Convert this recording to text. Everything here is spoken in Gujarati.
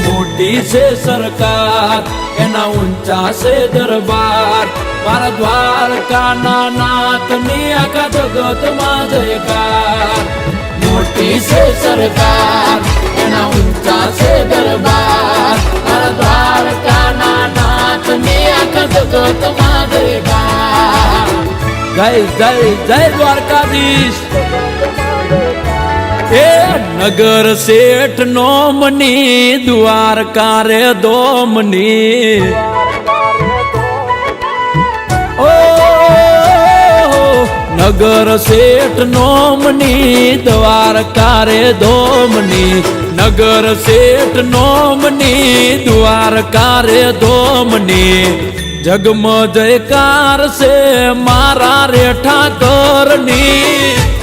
મોટી છે સરકાર એના ઊંચા છે દરબાર મારા દ્વારકાના નાથની આખા જગતમાં જયકાર મોટી છે સરકાર એના ઊંચા છે દરબાર મારા દ્વારકાના નાથની આખા જગતમાં જયકાર જય જય જય દ્વારકાધીશ એ નગર શેઠ નોમની દ્વારકા રે દોમની ઓ નગર શેઠ નોમની દ્વારકા રે દોમની નગર શેઠ નોમની દ્વારકા રે દોમની જગમ જયકાર છે મારા રે ઠાકરની